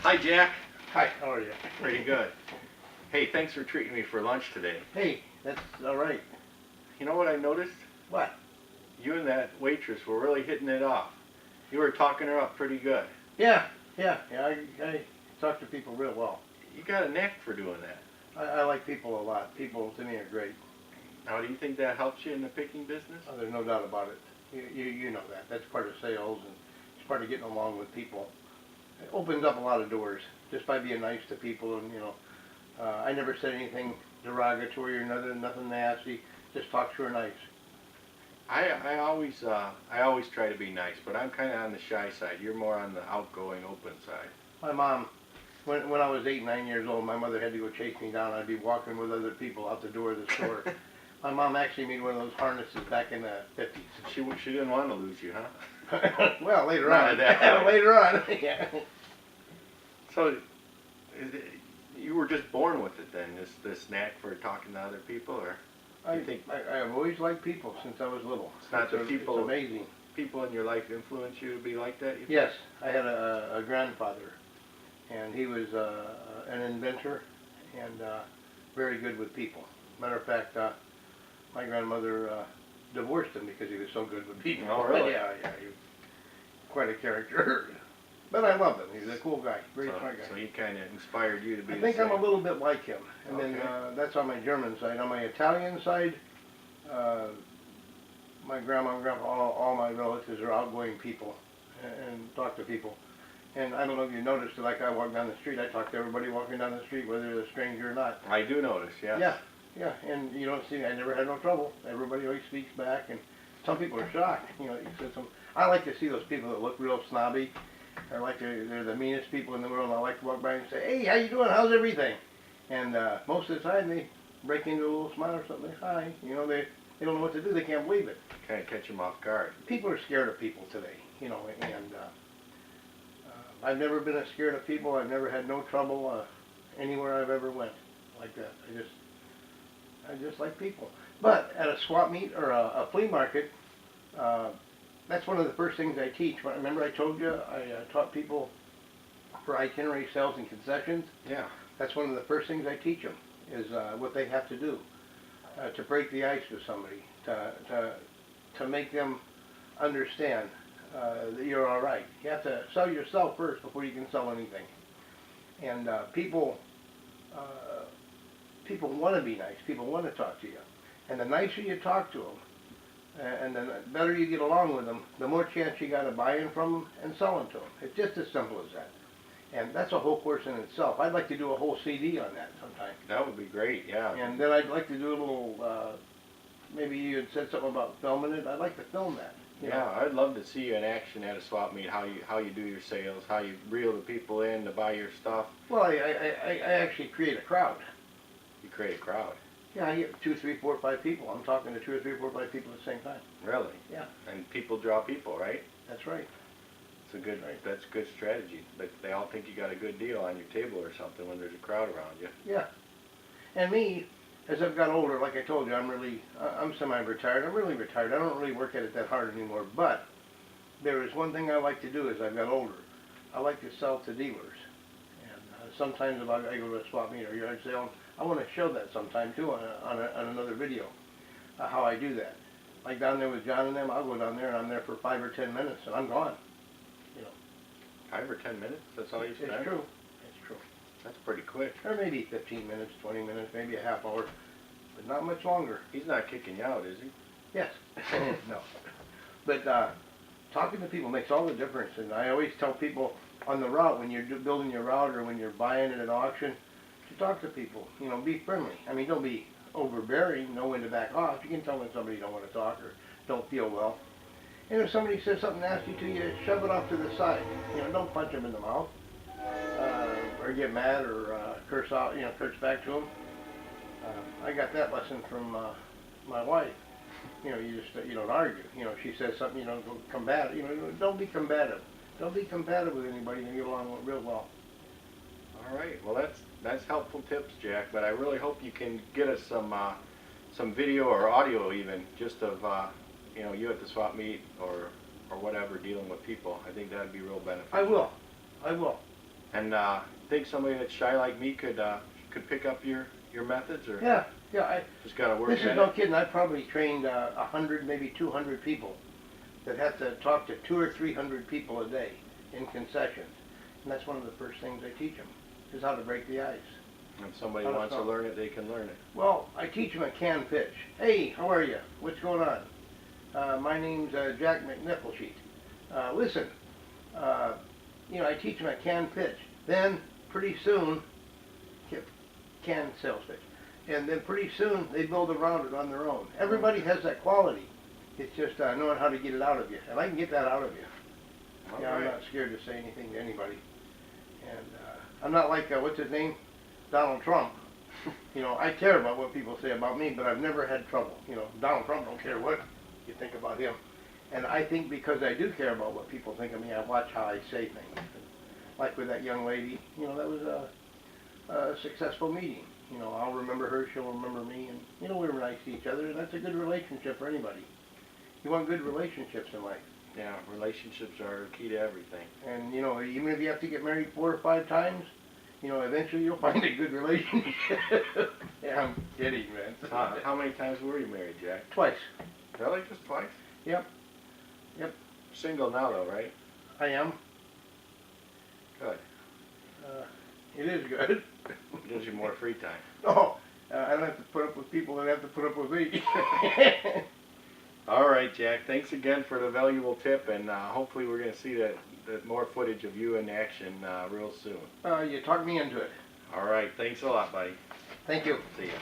Hi, Jack. Hi, how are you? Pretty good. Hey, thanks for treating me for lunch today. Hey, that's all right. You know what I noticed? What? You and that waitress were really hitting it off. You were talking her up pretty good. Yeah. I talk to people real well. You got a knack for doing that. I like people a lot. People to me are great. Now, do you think that helps you in the picking business? Oh, there's no doubt about it. You know that. That's part of sales, and it's part of getting along with people. It opens up a lot of doors just by being nice to people, and I never said anything derogatory or nothing nasty. Just talk to her nice. I always try to be nice, but I'm kind of on the shy side. You're more on the outgoing, open side. My mom, when I was 8, 9 years old, my mother had to go chase me down. I'd be walking with other people out the door of the store. My mom actually made one of those harnesses back in the 50s. She didn't want to lose you, huh? Well, later Not on. at that point. Later on, yeah. So, you were just born with it then, this knack for talking to other people, or you think I've always liked people since I was little. it's not the people? It's amazing. People in your life influence you to be like that? You Yes, I had a grandfather, and he was an inventor and very good with people. Matter of fact, my grandmother divorced him because he was so good with people. Oh, really? Yeah, he was quite a character. But I loved him. He was a cool guy, very smart guy. So he kind of inspired you to be I think the I'm same. a little bit like him. And Okay. then that's on my German side. On my Italian side, my grandma and grandpa, all my relatives are outgoing people and talk to people. And I don't know if you noticed, like I walk down the street, I talk to everybody walking down the street, whether they're a stranger or not. I do notice, yes. Yeah, and you don't see, I never had no trouble. Everybody always speaks back, and some people are shocked. You said I like to see those people that look real snobby. They're the meanest people in the world, and I like to walk by and say, hey, how you doing? How's everything? And most of the time they break into a little smile or something. Hi. They don't know what to do. They can't believe it. Kind of catch them off guard. People are scared of people today, and I've never been scared of people. I've never had no trouble anywhere I've ever went like that. I just like people. But at a swap meet or a flea market, that's one of the first things I teach. Remember I told you I taught people for itinerary sales and concessions? Yeah. That's one of the first things I teach them, is what they have to do to break the ice with somebody, to make them understand that you're all right. You have to sell yourself first before you can sell anything. And people want to be nice. People want to talk to you. And the nicer you talk to them, and the better you get along with them, the more chance you got of buying from them and selling to them. It's just as simple as that. And that's a whole course in itself. I'd like to do a whole CD on that sometime. That would be great, yeah. And then I'd like to do a little, maybe you had said something about filming it. I'd like to film that. Yeah, I'd love to see you in action at a swap meet, how you do your sales, how you reel the people in to buy your stuff. Well, I actually create a crowd. You create a crowd. Yeah, I get 2, 3, 4, 5 people. I'm talking to 2 or 3, 4, 5 people at the same time. Really? Yeah. And people draw people, right? That's right. That's a good strategy. But they all think you got a good deal on your table or something when there's a crowd around you. Yeah. And me, as I've got older, like I told you, I'm semi-retired. I'm really retired. I don't really work at it that hard anymore. But there is one thing I like to do as I've got older. I like to sell to dealers. And sometimes if I go to a swap meet or yard sale, I want to show that sometime too on another video, how I do that. Like down there with John and them, I'll go down there and I'm there for 5 or 10 minutes and I'm gone. 5 or 10 minutes? That's all you spend? It's true. It's true. That's pretty quick. Or maybe 15 minutes, 20 minutes, maybe a half hour, but not much longer. He's not kicking you out, is he? Yes. No. But talking to people makes all the difference. And I always tell people on the route, when you're building your route or when you're buying at an auction, to talk to people. Be friendly. I mean, don't be overbearing, know when to back off. You can tell when somebody don't want to talk or don't feel well. And if somebody says something nasty to you, shove it off to the side. Don't punch them in the mouth or get mad or curse out. Curse back to them. I got that lesson from my wife. You don't argue. If she says something, you don't go combative. Don't be combative. Don't be combative with anybody. You get along real well. All right. Well, that's helpful tips, Jack. But I really hope you can get us some video or audio even, just of you at the swap meet or whatever dealing with people. I think that'd be real beneficial. I will. And think somebody that's shy like me could pick up your methods, or Yeah, yeah. just gotta work This at is no it? kidding. I probably trained 100, maybe 200 people that have to talk to 200 or 300 people a day in concessions. And that's one of the first things I teach them, is how to break the ice. If somebody How to wants to talk. learn it, they can learn it. Well, I teach them a can pitch. Hey, how are you? What's going on? My name's Jack McNicklesheet. Listen, you know, I teach them a can pitch. Then, pretty soon, can sales pitch. And then pretty soon, they build around it on their own. Everybody has that quality. It's just knowing how to get it out of you. And I can get that out of you. All Yeah, I'm right. not scared to say anything to anybody. And I'm not like, what's his name? Donald Trump. You know, I care about what people say about me, but I've never had trouble. You know, Donald Trump don't care what you think about him. And I think because I do care about what people think of me, I watch how I say things. Like with that young lady, you know, that was a successful meeting. You know, I'll remember her, she'll remember me, and, you know, we were nice to each other, and that's a good relationship for anybody. You want good relationships in life. Yeah, relationships are key to everything. And, you know, even if you have to get married 4 or 5 times, you know, eventually you'll find a good relationship. Yeah, I'm kidding, man. How many times were you married, Jack? Twice. Really? Just twice? Yep. Single now, though, right? I am. Good. It is good. Gives you more free time. Oh, I don't have to put up with people that have to put up with me. All right, Jack. Thanks again for the valuable tip, and hopefully we're going to see that more footage of you in action real soon. You talked me into it. All right. Thanks a lot, buddy. Thank you. See ya.